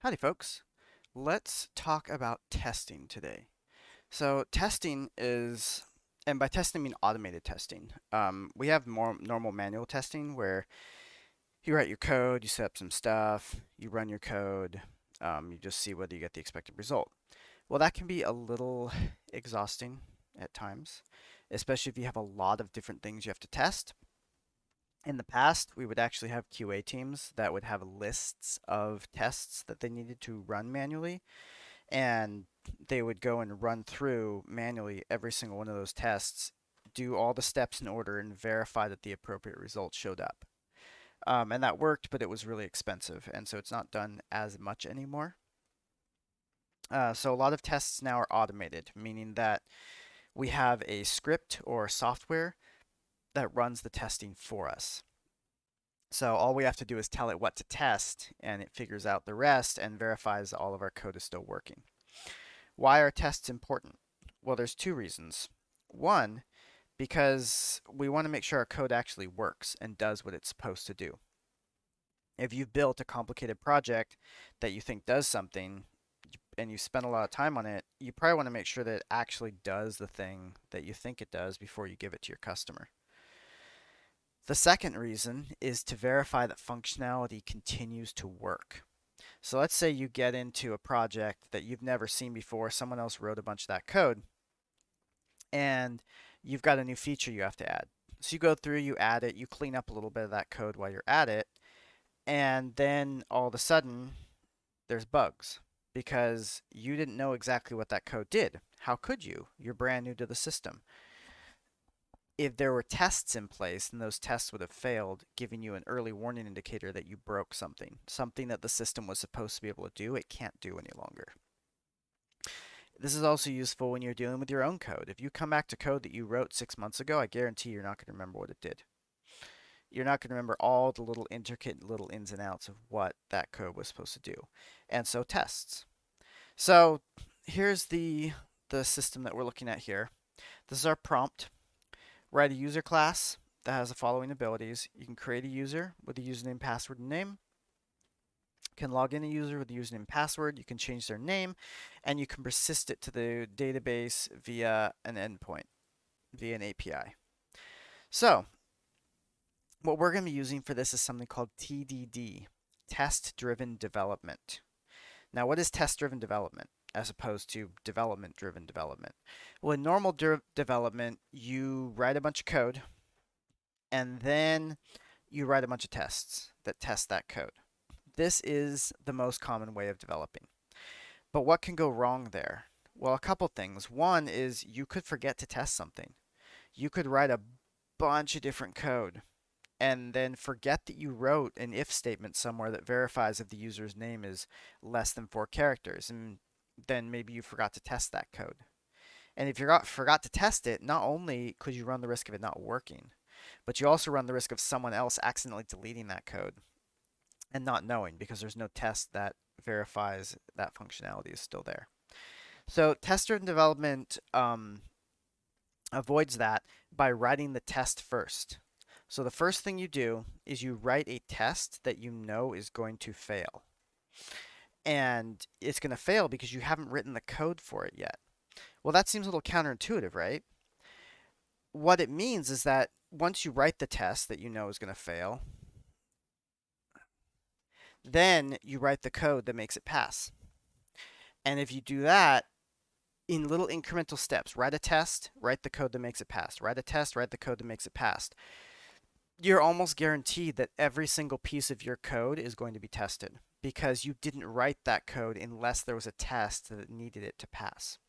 Howdy, folks. Let's talk about testing today. So, testing is, and by testing I mean automated testing. We have more normal manual testing where you write your code, you set up some stuff, you run your code, you just see whether you get the expected result. Well, that can be a little exhausting at times, especially if you have a lot of different things you have to test. In the past, we would actually have QA teams that would have lists of tests that they needed to run manually, and they would go and run through manually every single one of those tests, do all the steps in order, and verify that the appropriate results showed up. And that worked, but it was really expensive, and so it's not done as much anymore. So a lot of tests now are automated, meaning that we have a script or software that runs the testing for us. So all we have to do is tell it what to test, and it figures out the rest and verifies all of our code is still working. Why are tests important? Well, there's two reasons. One, because we want to make sure our code actually works and does what it's supposed to do. If you've built a complicated project that you think does something and you spend a lot of time on it, you probably want to make sure that it actually does the thing that you think it does before you give it to your customer. The second reason is to verify that functionality continues to work. So let's say you get into a project that you've never seen before, someone else wrote a bunch of that code, and you've got a new feature you have to add. So you go through, you add it, you clean up a little bit of that code while you're at it, and then all of a sudden there's bugs because you didn't know exactly what that code did. How could you? You're brand new to the system. If there were tests in place, then those tests would have failed, giving you an early warning indicator that you broke something that the system was supposed to be able to do, it can't do any longer. This is also useful when you're dealing with your own code. If you come back to code that you wrote 6 months ago, I guarantee you're not going to remember what it did. You're not going to remember all the little intricate little ins and outs of what that code was supposed to do. And so tests. So here's the system that we're looking at here. This is our prompt. Write a user class that has the following abilities. You can create a user with a username, password, and name. You can log in a user with a username and password. You can change their name, and you can persist it to the database via an endpoint, via an API. So what we're going to be using for this is something called TDD, test-driven development. Now, what is test-driven development as opposed to development-driven development? Well, in normal development, you write a bunch of code, and then you write a bunch of tests that test that code. This is the most common way of developing. But what can go wrong there? Well, a couple things. One is you could forget to test something. You could write a bunch of different code and then forget that you wrote an if statement somewhere that verifies if the user's name is less than 4 characters, and then maybe you forgot to test that code. And if you forgot to test it, not only could you run the risk of it not working, but you also run the risk of someone else accidentally deleting that code and not knowing because there's no test that verifies that functionality is still there. So test-driven development avoids that by writing the test first. So the first thing you do is you write a test that you know is going to fail. And it's going to fail because you haven't written the code for it yet. Well, that seems a little counterintuitive, right? What it means is that once you write the test that you know is going to fail, then you write the code that makes it pass. And if you do that in little incremental steps, write a test, write the code that makes it pass, write a test, write the code that makes it pass, you're almost guaranteed that every single piece of your code is going to be tested because you didn't write that code unless there was a test that needed it to pass.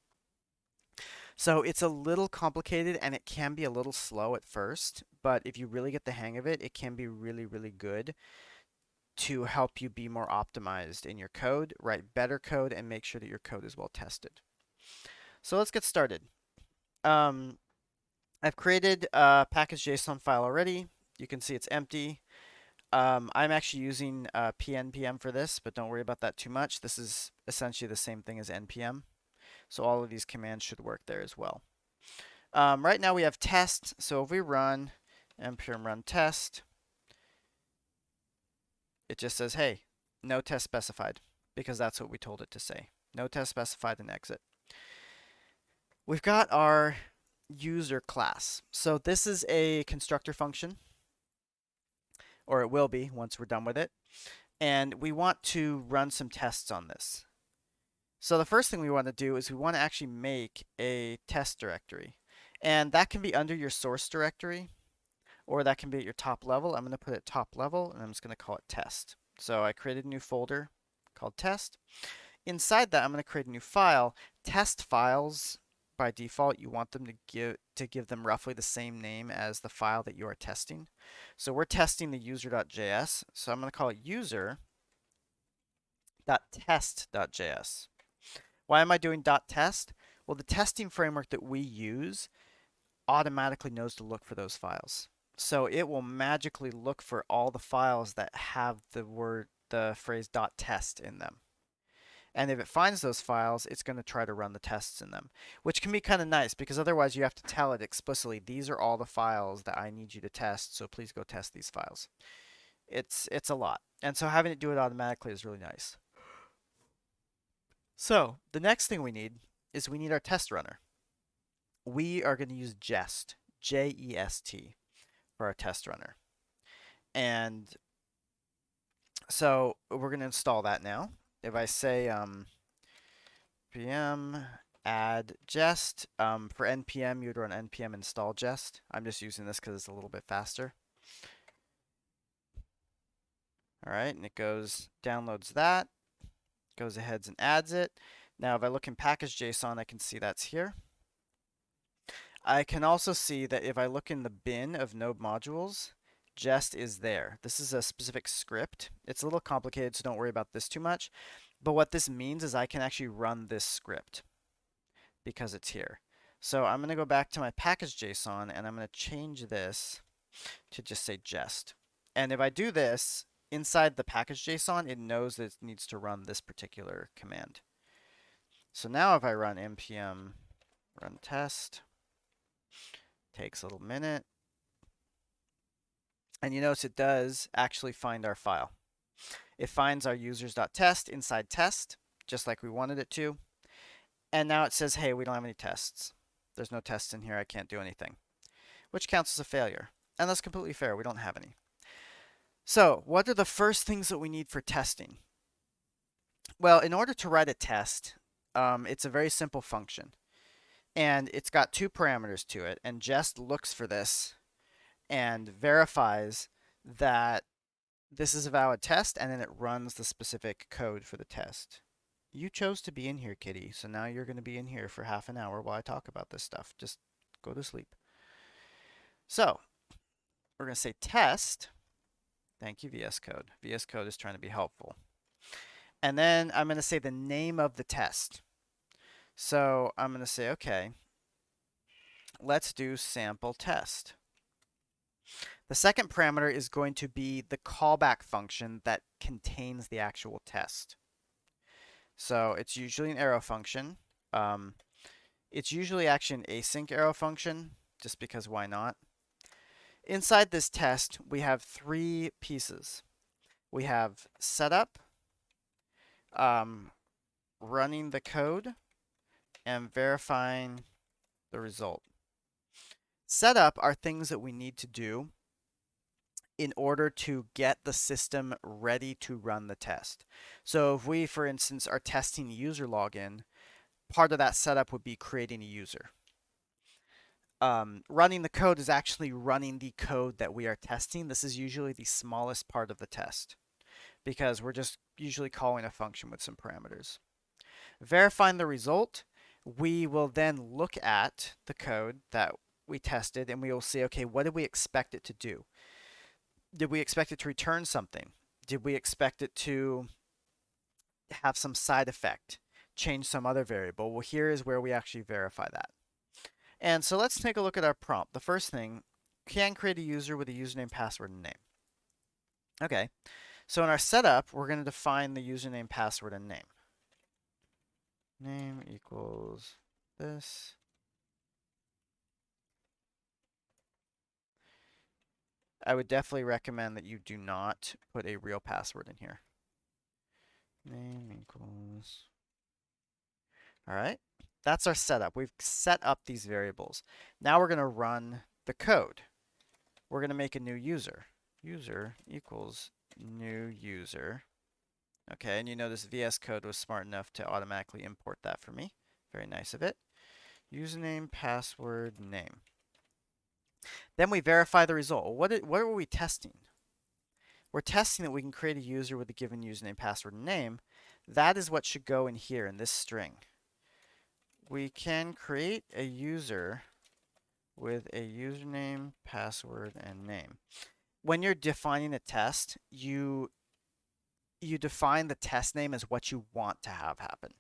So it's a little complicated and it can be a little slow at first, but if you really get the hang of it, it can be really, really good to help you be more optimized in your code, write better code, and make sure that your code is well tested. So let's get started. I've created a package.json file already. You can see it's empty. I'm actually using pnpm for this, but don't worry about that too much. This is essentially the same thing as npm. So all of these commands should work there as well. Right now we have test. So if we run npm run test, it just says, hey, no test specified because that's what we told it to say. No test specified and exit. We've got our user class. So this is a constructor function, or it will be once we're done with it. And we want to run some tests on this. So the first thing we want to do is we want to actually make a test directory. And that can be under your source directory, or that can be at your top level. I'm going to put it top level, and I'm just going to call it test. So I created a new folder called test. Inside that, I'm going to create a new file. Test files, by default, you want them to give them roughly the same name as the file that you are testing. So we're testing the user.js. So I'm going to call it user.test.js. Why am I doing .test? Well, the testing framework that we use automatically knows to look for those files. So it will magically look for all the files that have the phrase .test in them. And if it finds those files, it's going to try to run the tests in them, which can be kind of nice because otherwise you have to tell it explicitly, these are all the files that I need you to test, so please go test these files. It's a lot. And so having it do it automatically is really nice. So the next thing we need is we need our test runner. We are going to use Jest, J-E-S-T, for our test runner. And so we're going to install that now. If I say npm add Jest, for npm you would run npm install Jest. I'm just using this because it's a little bit faster. All right, and it goes, downloads that, goes ahead and adds it. Now if I look in package.json, I can see that's here. I can also see that if I look in the bin of node modules, Jest is there. This is a specific script. It's a little complicated, so don't worry about this too much. But what this means is I can actually run this script because it's here. So I'm going to go back to my package.json and I'm going to change this to just say Jest. And if I do this, inside the package.json, it knows that it needs to run this particular command. So now if I run npm run test, takes a little minute. And you notice it does actually find our file. It finds our users.test inside test, just like we wanted it to. And now it says, hey, we don't have any tests. There's no tests in here. I can't do anything, which counts as a failure. And that's completely fair. We don't have any. So what are the first things that we need for testing? Well, in order to write a test, it's a very simple function. And it's got two parameters to it. And Jest looks for this and verifies that this is a valid test, and then it runs the specific code for the test. You chose to be in here, kitty, so now you're going to be in here for half an hour while I talk about this stuff. Just go to sleep. So we're going to say test. Thank you, VS Code. VS Code is trying to be helpful. And then I'm going to say the name of the test. So I'm going to say, okay, let's do sample test. The second parameter is going to be the callback function that contains the actual test. So it's usually an arrow function. It's usually actually an async arrow function, just because why not? Inside this test, we have three pieces. We have setup, running the code, and verifying the result. Setup are things that we need to do in order to get the system ready to run the test. So if we, for instance, are testing user login, part of that setup would be creating a user. Running the code is actually running the code that we are testing. This is usually the smallest part of the test because we're just usually calling a function with some parameters. Verifying the result, we will then look at the code that we tested and we will say, okay, what did we expect it to do? Did we expect it to return something? Did we expect it to have some side effect, change some other variable? Well, here is where we actually verify that. And so let's take a look at our prompt. The first thing, can create a user with a username, password, and name. Okay, so in our setup, we're going to define the username, password, and name. Name equals this. I would definitely recommend that you do not put a real password in here. Name equals equals. All right, that's our setup. We've set up these variables. Now we're going to run the code. We're going to make a new user. User equals new user. Okay, and you notice VS Code was smart enough to automatically import that for me. Very nice of it. Username, password, name. Then we verify the result. What are we testing? We're testing that we can create a user with a given username, password, and name. That is what should go in here in this string. We can create a user with a username, password, and name. When you're defining a test, you define the test name as what you want to have happen.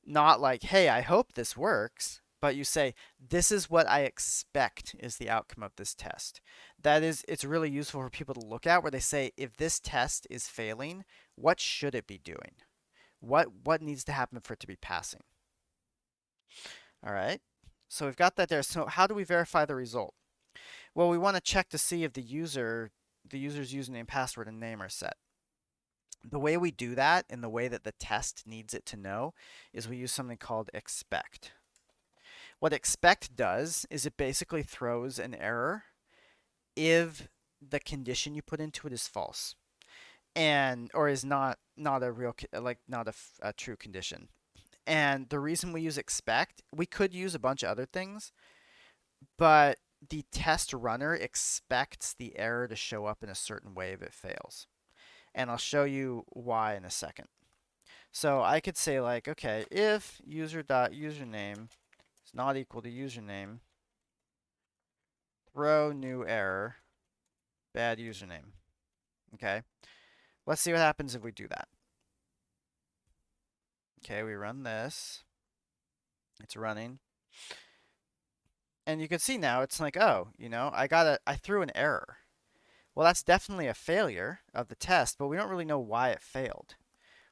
Not like, hey, I hope this works, but you say, this is what I expect is the outcome of this test. It's really useful for people to look at where they say, if this test is failing, what should it be doing? What needs to happen for it to be passing? All right, so we've got that there. So how do we verify the result? Well, we want to check to see if the user's username, password, and name are set. The way we do that, and the way that the test needs it to know, is we use something called expect. What expect does is it basically throws an error if the condition you put into it is false, or is not a real, like not a true condition. And the reason we use expect, we could use a bunch of other things, but the test runner expects the error to show up in a certain way if it fails. And I'll show you why in a second. So I could say like, okay, if user.username is not equal to username, throw new error, bad username. Okay, let's see what happens if we do that. Okay, we run this. It's running. And you can see now it's like, oh, I threw an error. Well, that's definitely a failure of the test, but we don't really know why it failed.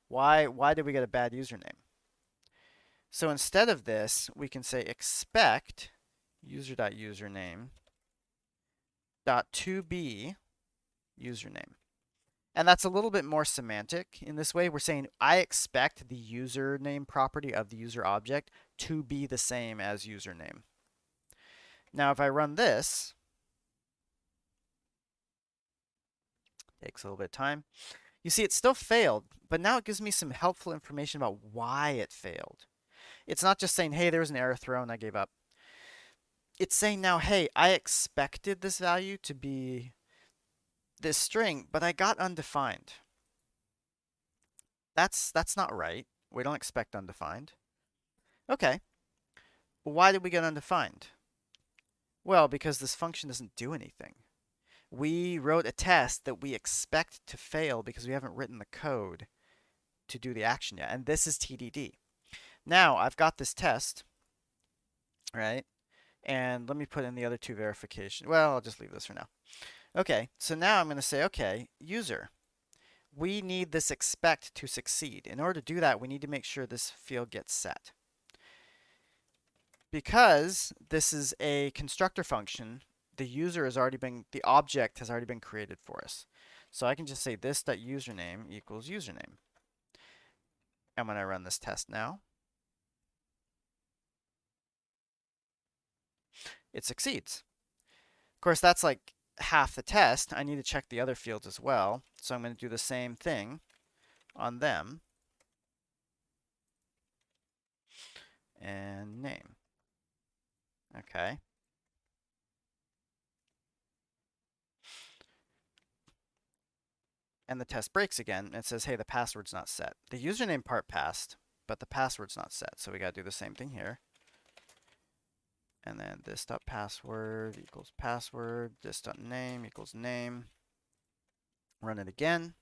Why did we get a bad username? So instead of this, we can say expect user.username to be username. And that's a little bit more semantic. In this way, we're saying I expect the username property of the user object to be the same as username. Now, if I run this, takes a little bit of time. You see, it still failed, but now it gives me some helpful information about why it failed. It's not just saying, hey, there was an error thrown, I gave up. It's saying now, hey, I expected this value to be this string, but I got undefined. That's not right. We don't expect undefined. Okay. Why did we get undefined? Well, because this function doesn't do anything. We wrote a test that we expect to fail because we haven't written the code to do the action yet. And this is TDD. Now, I've got this test, right? And let me put in the other two verifications. Well, I'll just leave this for now. Okay, so now I'm going to say, okay, user, we need this expect to succeed. In order to do that, we need to make sure this field gets set. Because this is a constructor function, the object has already been created for us. So I can just say this.username equals username. And when I run this test now, it succeeds. Of course, that's like half the test. I need to check the other fields as well. So I'm going to do the same thing on them. And name. Okay. And the test breaks again, and it says, hey, the password's not set. The username part passed, but the password's not set. So we got to do the same thing here. And then this.password equals password, this.name equals name. Run it again.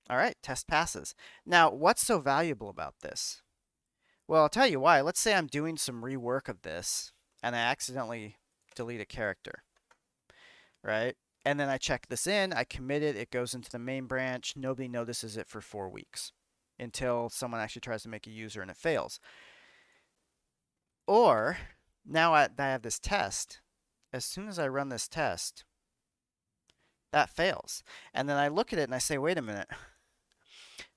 All right, test passes. Now, what's so valuable about this? Well, I'll tell you why. Let's say I'm doing some rework of this, and I accidentally delete a character, right? And then I check this in, I commit it, it goes into the main branch, nobody notices it for 4 weeks until someone actually tries to make a user and it fails. Or, now that I have this test, as soon as I run this test, That fails. And then I look at it and I say, wait a minute.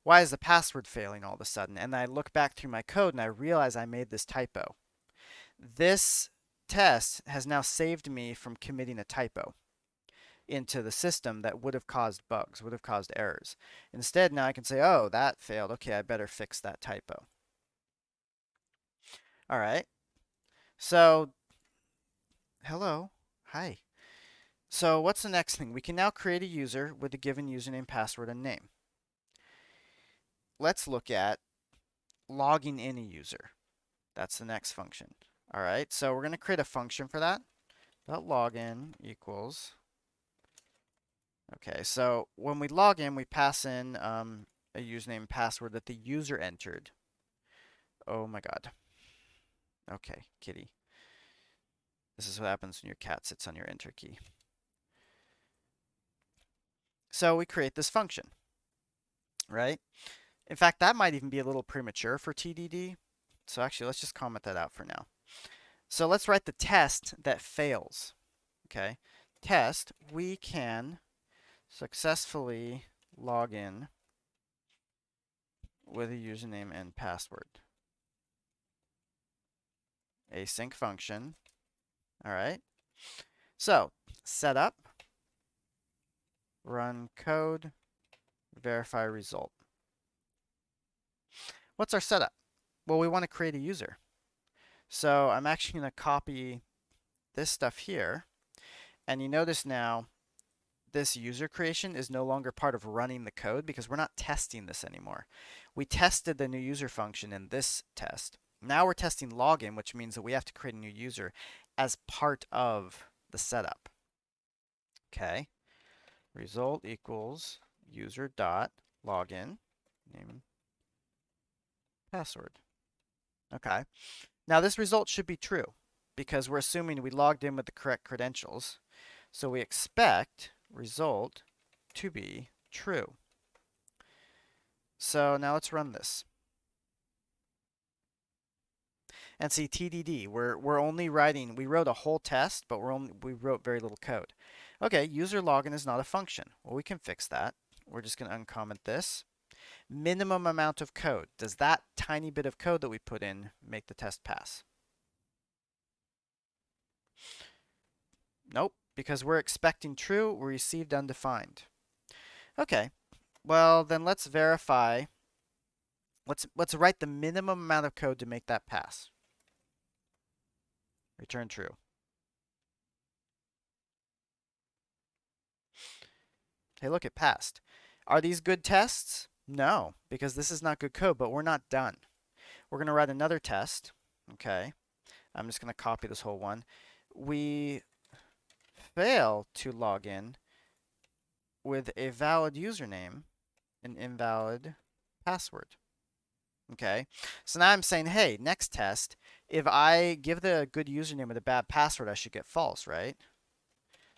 Why is the password failing all of a sudden? And I look back through my code and I realize I made this typo. This test has now saved me from committing a typo into the system that would have caused bugs, would have caused errors. Instead, now I can say, oh, that failed. Okay, I better fix that typo. All right. So, hello. Hi. So what's the next thing? We can now create a user with a given username, password, and name. Let's look at logging in a user. That's the next function. All right, so we're going to create a function for that. .login equals. Okay, so when we log in, we pass in a username and password that the user entered. Oh my God. Okay, kitty. This is what happens when your cat sits on your enter key. So we create this function, right? In fact, that might even be a little premature for TDD. So actually, let's just comment that out for now. So let's write the test that fails. Okay, test, we can successfully log in with a username and password. Async function. All right. So setup, run code, verify result. What's our setup? Well, we want to create a user. So I'm actually going to copy this stuff here. And you notice now this user creation is no longer part of running the code because we're not testing this anymore. We tested the new user function in this test. Now we're testing login, which means that we have to create a new user as part of the setup. Okay. Result equals user dot login, name and password. Okay. Now this result should be true because we're assuming we logged in with the correct credentials. So we expect result to be true. So now let's run this. And see TDD, we're only writing, we wrote a whole test, but we wrote very little code. Okay, user login is not a function. Well, we can fix that. We're just going to uncomment this. Minimum amount of code. Does that tiny bit of code that we put in make the test pass? Nope, because we're expecting true, we received undefined. Okay, well then let's verify. Let's write the minimum amount of code to make that pass. Return true. Hey, look, it passed. Are these good tests? No, because this is not good code, but we're not done. We're going to write another test. Okay, I'm just going to copy this whole one. We fail to log in with a valid username and invalid password. Okay, so now I'm saying, hey, next test, if I give the good username with a bad password, I should get false, right?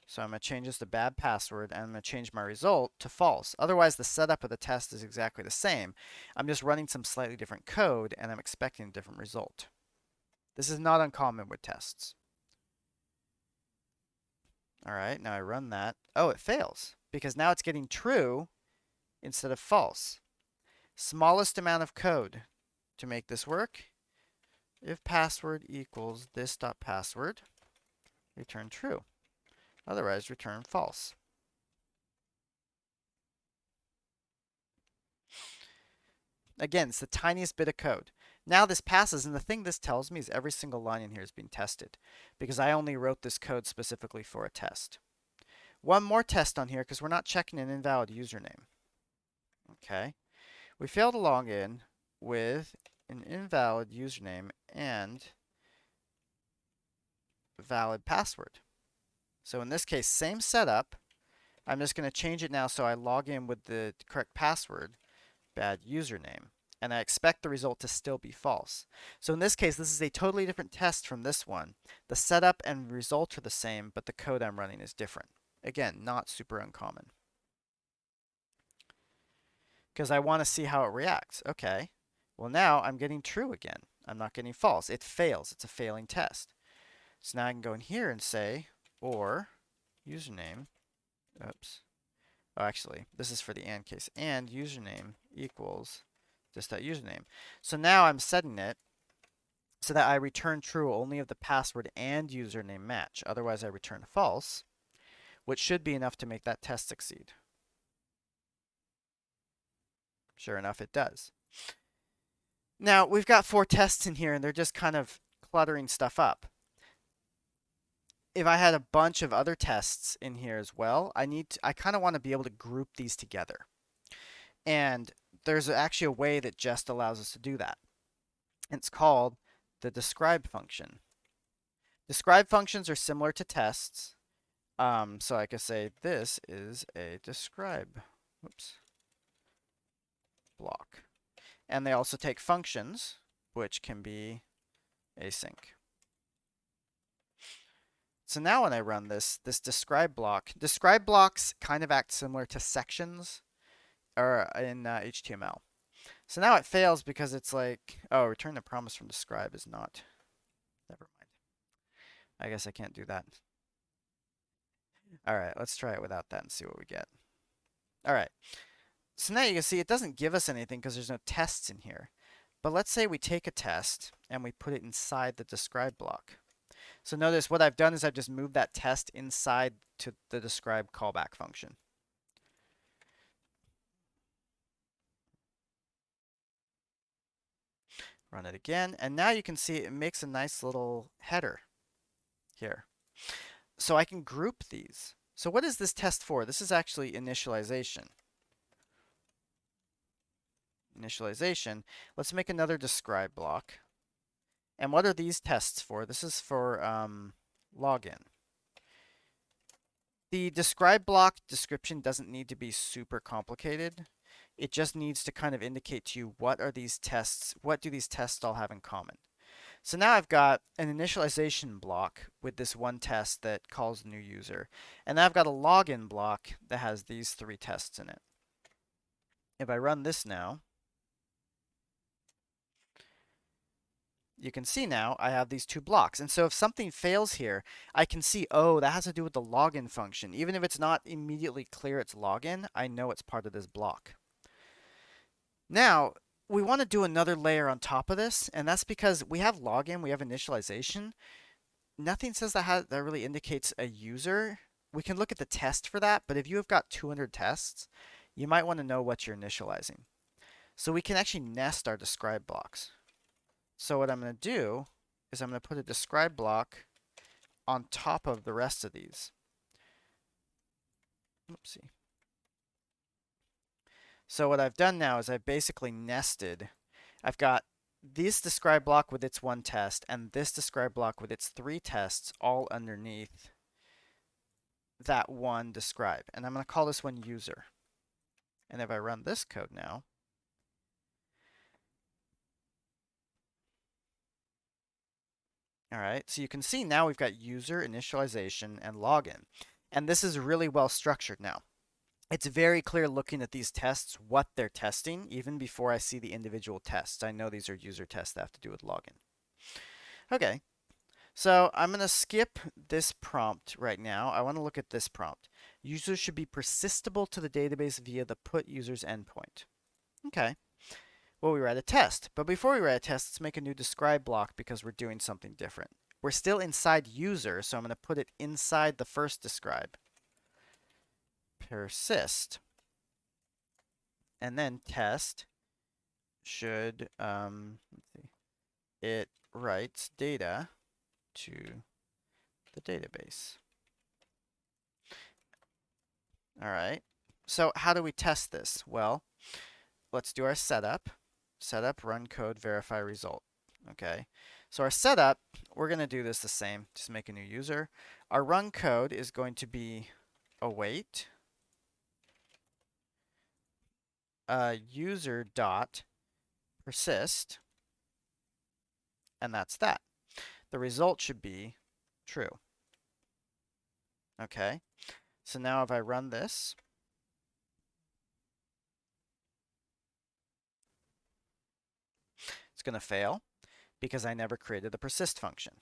So I'm going to change this to bad password, and I'm going to change my result to false. Otherwise, the setup of the test is exactly the same. I'm just running some slightly different code, and I'm expecting a different result. This is not uncommon with tests. All right, now I run that. Oh, it fails, because now it's getting true instead of false. Smallest amount of code to make this work. If password equals this.password, return true. Otherwise, return false. Again, it's the tiniest bit of code. Now this passes, and the thing this tells me is every single line in here is being tested because I only wrote this code specifically for a test. One more test on here because we're not checking an invalid username. Okay. We failed to log in with an invalid username and valid password. So in this case, same setup. I'm just going to change it now so I log in with the correct password, bad username, and I expect the result to still be false. So in this case, this is a totally different test from this one. The setup and result are the same, but the code I'm running is different. Again, not super uncommon. Because I want to see how it reacts. Okay, well now I'm getting true again. I'm not getting false. It fails. It's a failing test. So now I can go in here and say, or username, oops, Oh, actually, this is for the and case. And username equals this.username. So now I'm setting it so that I return true only if the password and username match. Otherwise, I return false, which should be enough to make that test succeed. Sure enough, it does. Now, we've got 4 tests in here, and they're just kind of cluttering stuff up. If I had a bunch of other tests in here as well, I kind of want to be able to group these together. And there's actually a way that Jest allows us to do that. It's called the describe function. Describe functions are similar to tests. So I could say this is a describe block. And they also take functions, which can be async. So now when I run this describe blocks kind of act similar to sections or in HTML. So now it fails because it's like, oh, return the promise from describe is not. Never mind. I guess I can't do that. All right, let's try it without that and see what we get. All right. So now you can see it doesn't give us anything because there's no tests in here. But let's say we take a test and we put it inside the describe block. So notice what I've done is I've just moved that test inside to the describe callback function. Run it again, and now you can see it makes a nice little header here. So I can group these. So what is this test for? This is actually initialization. Initialization. Let's make another describe block. And what are these tests for? This is for login. The describe block description doesn't need to be super complicated. It just needs to kind of indicate to you what are these tests, what do these tests all have in common. So now I've got an initialization block with this one test that calls new user. And now I've got a login block that has these 3 tests in it. If I run this now, you can see now I have these 2 blocks. And so if something fails here, I can see, oh, that has to do with the login function. Even if it's not immediately clear it's login, I know it's part of this block. Now, we want to do another layer on top of this, and that's because we have login, we have initialization. Nothing says that really indicates a user. We can look at the test for that, but if you have got 200 tests, you might want to know what you're initializing. So we can actually nest our describe blocks. So what I'm going to do is I'm going to put a describe block on top of the rest of these. Oopsie. So what I've done now is I've basically nested. I've got this describe block with its 1 test and this describe block with its 3 tests all underneath that one describe. And I'm going to call this one user. And if I run this code now, all right, so you can see now we've got user, initialization, and login. And this is really well structured now. It's very clear looking at these tests what they're testing, even before I see the individual tests. I know these are user tests that have to do with login. Okay, so I'm going to skip this prompt right now. I want to look at this prompt. Users should be persistable to the database via the put users endpoint. Okay. Well, we write a test. But before we write a test, let's make a new describe block because we're doing something different. We're still inside user, so I'm going to put it inside the first describe. Persist. And then test should, let's see, it writes data to the database. All right. So how do we test this? Well, let's do our setup. Setup, run code, verify result. Okay. So our setup, we're going to do this the same. Just make a new user. Our run code is going to be await user dot persist, and that's that. The result should be true. Okay. So now if I run this, it's going to fail because I never created the persist function.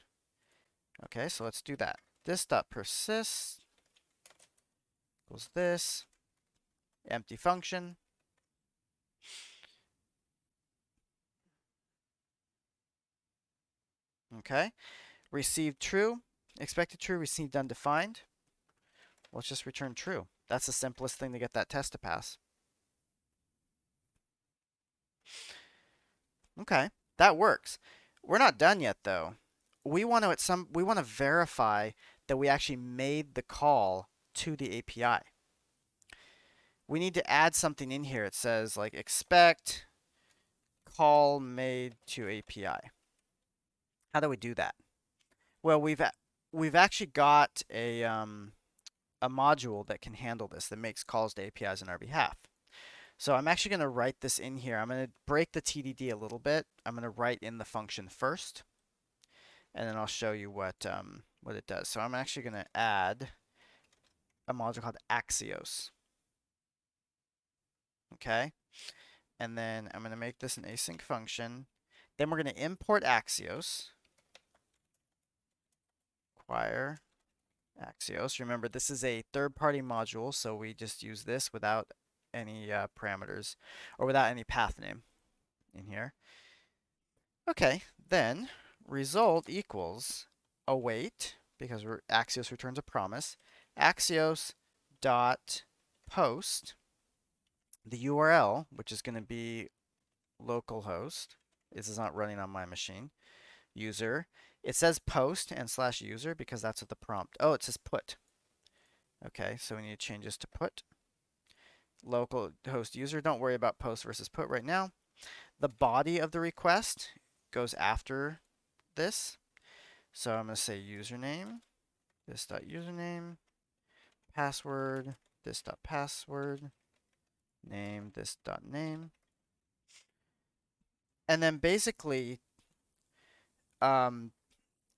Okay, so let's do that. This.persist equals this. empty function. Okay, received true, expected true, received undefined. Let's just return true. That's the simplest thing to get that test to pass. Okay, that works. We're not done yet though. We want to verify that we actually made the call to the API. We need to add something in here. It says like expect call made to API. How do we do that? Well, we've actually got a module that can handle this, that makes calls to APIs on our behalf. So I'm actually going to write this in here. I'm going to break the TDD a little bit. I'm going to write in the function first, and then I'll show you what it does. So I'm actually going to add a module called Axios. Okay, and then I'm going to make this an async function. Then we're going to import Axios. Require Axios. Remember, this is a third-party module, so we just use this without any parameters or without any path name in here. Okay, then result equals await, because Axios returns a promise, Axios dot post the URL, which is going to be localhost. This is not running on my machine. User. It says post and slash user because that's what the prompt. Oh, it says put. Okay, so we need to change this to put. Local host user. Don't worry about post versus put right now. The body of the request goes after this. So I'm going to say username, this dot username, password, this dot password, name, this dot name. And then basically,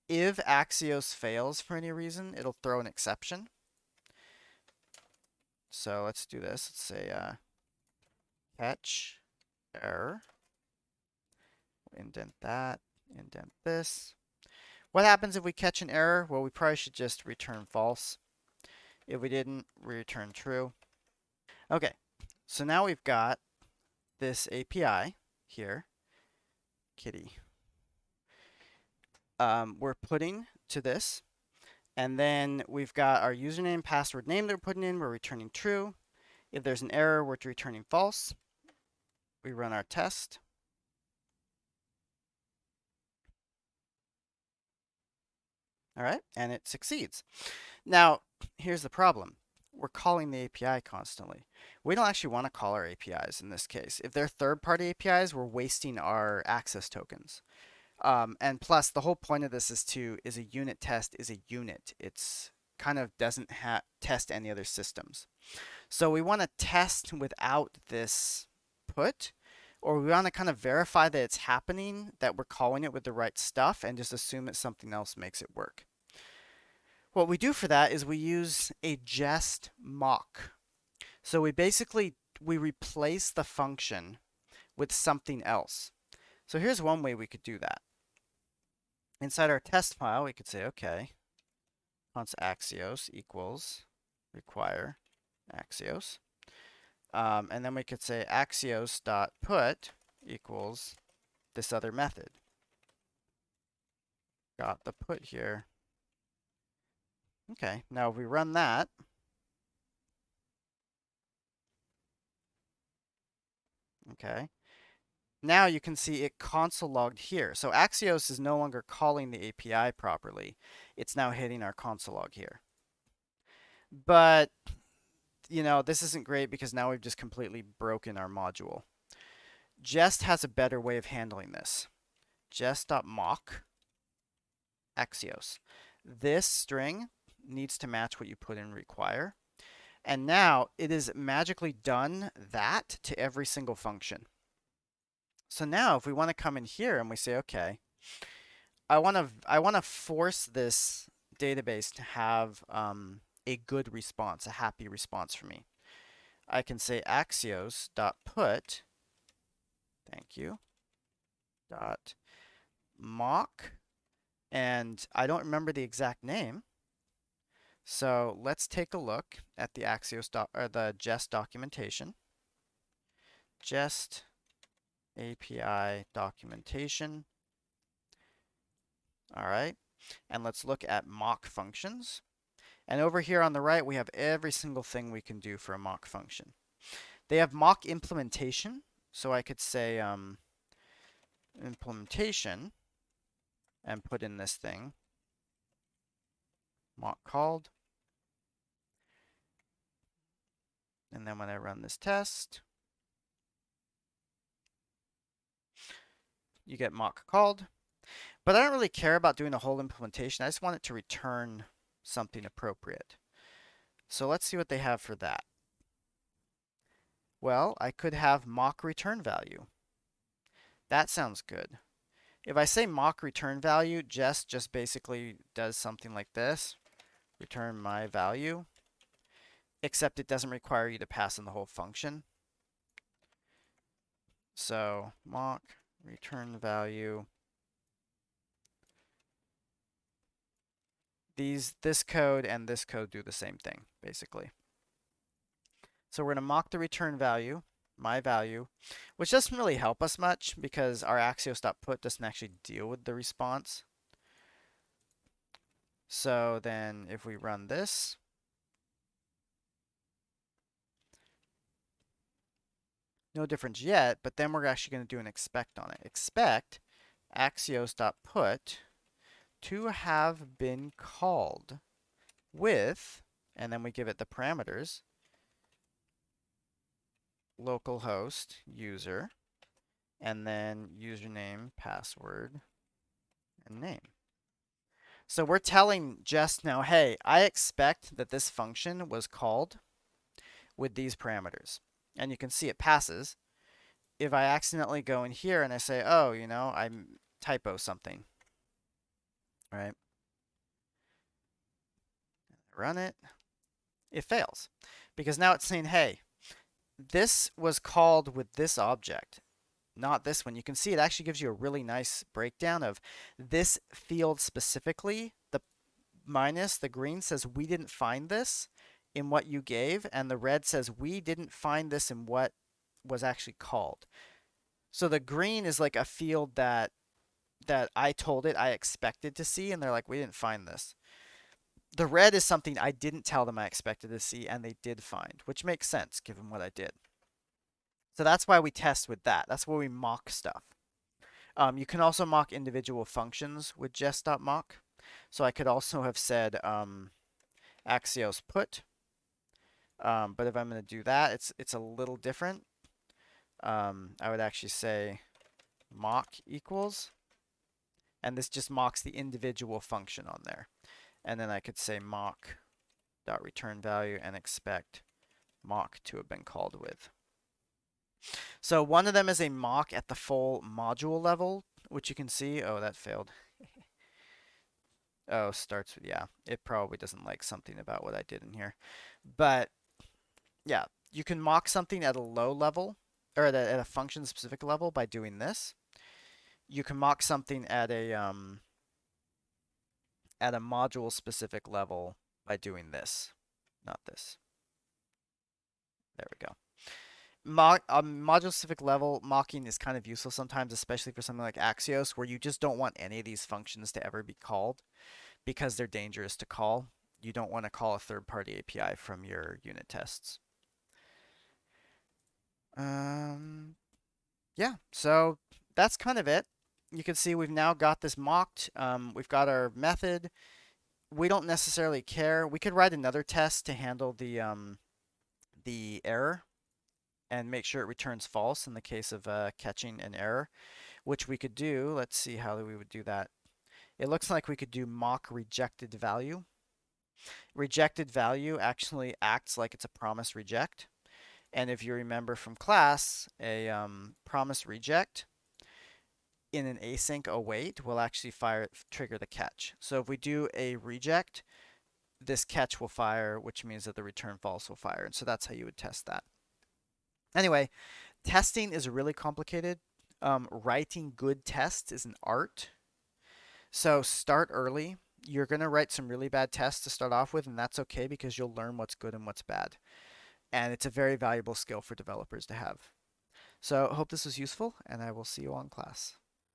if Axios fails for any reason, it'll throw an exception. So let's do this. Let's say catch error. Indent that, indent this. What happens if we catch an error? Well, we probably should just return false. If we didn't, return true. Okay, so now we've got this API here, kitty. We're putting to this, and then we've got our username, password, name that we're putting in. We're returning true. If there's an error, we're returning false. We run our test. All right, and it succeeds. Now, here's the problem. We're calling the API constantly. We don't actually want to call our APIs in this case. If they're third-party APIs, we're wasting our access tokens. And plus, the whole point of this is a unit test is a unit. It's kind of doesn't test any other systems. So we want to test without this put, or we want to kind of verify that it's happening, that we're calling it with the right stuff, and just assume that something else makes it work. What we do for that is we use a Jest mock. So we replace the function with something else. So here's one way we could do that. Inside our test file, we could say, okay, const Axios equals require Axios. And then we could say Axios dot put equals this other method. Got the put here. Okay, now if we run that, okay, now you can see it console logged here. So Axios is no longer calling the API properly. It's now hitting our console log here. But, you know, this isn't great because now we've just completely broken our module. Jest has a better way of handling this. Jest.mock Axios. This string needs to match what you put in require. And now it is magically done that to every single function. So now if we want to come in here and we say, okay, I want to force this database to have a good response, a happy response for me. I can say Axios.put, thank you, dot mock, and I don't remember the exact name, So let's take a look at the or the Jest documentation. Jest API documentation. All right. And let's look at mock functions. And over here on the right, we have every single thing we can do for a mock function. They have mock implementation. So I could say implementation and put in this thing, mock called. And then when I run this test, you get mock called. But I don't really care about doing a whole implementation. I just want it to return something appropriate. So let's see what they have for that. Well, I could have mock return value. That sounds good. If I say mock return value, Jest just basically does something like this. Return my value. Except it doesn't require you to pass in the whole function. So mock return value. This code and this code do the same thing, basically. So we're going to mock the return value, my value, which doesn't really help us much because our axios.put doesn't actually deal with the response. So then if we run this, no difference yet, but then we're actually going to do an expect on it. Expect axios.put to have been called with, and then we give it the parameters, localhost user, and then username, password, and name. So we're telling Jest now, hey, I expect that this function was called with these parameters. And you can see it passes. If I accidentally go in here and I say, oh, you know, I typo something, right? Run it. It fails. Because now it's saying, hey, this was called with this object, not this one. You can see it actually gives you a really nice breakdown of this field specifically. The minus, the green says we didn't find this in what you gave, and the red says we didn't find this in what was actually called. So the green is like a field that I told it I expected to see, and they're like, we didn't find this. The red is something I didn't tell them I expected to see, and they did find, which makes sense given what I did. So that's why we test with that. That's why we mock stuff. You can also mock individual functions with jest.mock. So I could also have said axios put. But if I'm going to do that, it's a little different. I would actually say mock equals. And this just mocks the individual function on there. And then I could say mock dot return value and expect mock to have been called with. So one of them is a mock at the full module level, which you can see. Oh, that failed. Oh, starts with, yeah, it probably doesn't like something about what I did in here. But yeah, you can mock something at a low level, or at a function specific level by doing this. You can mock something at a module specific level by doing this, not this. There we go. Module specific level mocking is kind of useful sometimes, especially for something like Axios, where you just don't want any of these functions to ever be called because they're dangerous to call. You don't want to call a third-party API from your unit tests. Yeah, so that's kind of it. You can see we've now got this mocked. We've got our method. We don't necessarily care. We could write another test to handle the error and make sure it returns false in the case of catching an error, which we could do. Let's see how we would do that. It looks like we could do mock rejected value. Rejected value actually acts like it's a promise reject. And if you remember from class, a promise reject in an async await will actually trigger the catch. So if we do a reject, this catch will fire, which means that the return false will fire. And so that's how you would test that. Anyway, testing is really complicated. Writing good tests is an art. So start early. You're going to write some really bad tests to start off with, and that's okay because you'll learn what's good and what's bad. And it's a very valuable skill for developers to have. So I hope this was useful, and I will see you all in class.